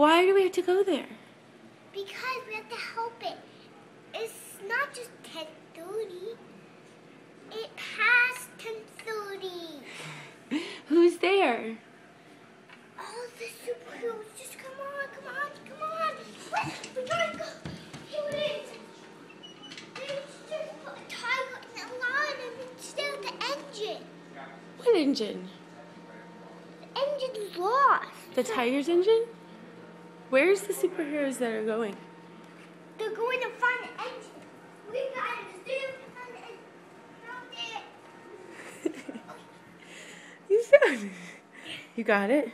Why do we have to go there? Because we have to help it. It's not just 10:30. It has 10:30. Who's there? All the superheroes. Just come on, come on, come on. We gotta go. Here it is. There's just put a tiger in a line and it's still the engine. What engine? The engine's lost. The Tiger's engine? Where's the superheroes that are going? They're going to find the engine. We gotta still find the engine. Found it. You found it. You got it?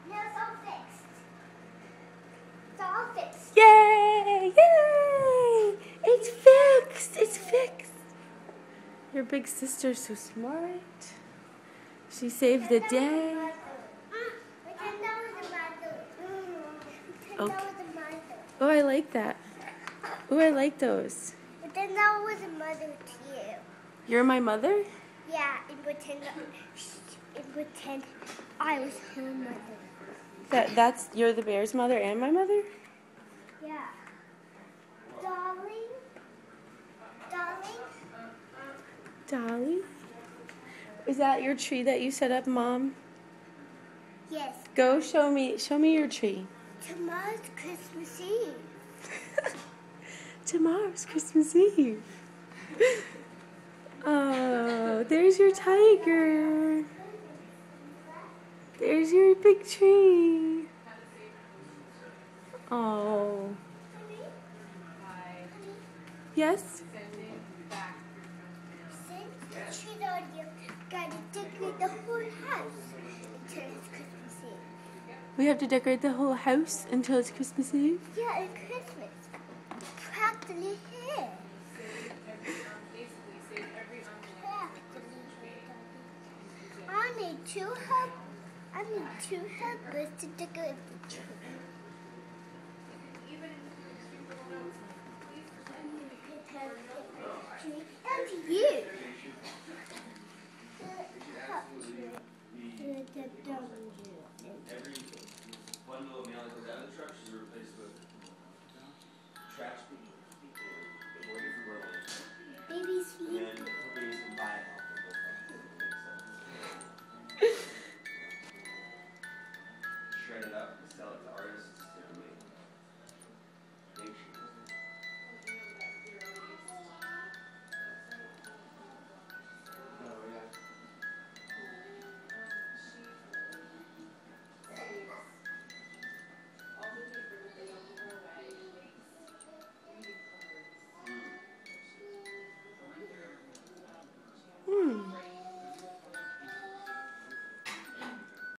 Now it's all fixed. It's all fixed. Yay! Yay! It's fixed! It's fixed! Your big sister's so smart. She saved the day. Okay. Oh, I like that. Oh, I like those. Pretend that was a mother to you. You're my mother? Yeah, and pretend I was her mother. You're the bear's mother and my mother? Yeah. Darling? Dolly? Is that your tree that you set up, Mom? Yes. Go show me your tree. Tomorrow's Christmas Eve. Tomorrow's Christmas Eve. Oh, there's your tiger. There's your big tree. Oh. Yes? Since the tree's already up, gotta decorate the whole house until it's Christmas Eve. We have to decorate the whole house until it's Christmas Eve? Yeah, and Christmas. Practically here. I need two helpers to decorate the tree. And you. Every bundle of mail that goes out of the trucks is replaced with trash people. They're waiting for Berlin. Baby's And feet. then babies can buy it off of those. Shred it up and sell it to artists.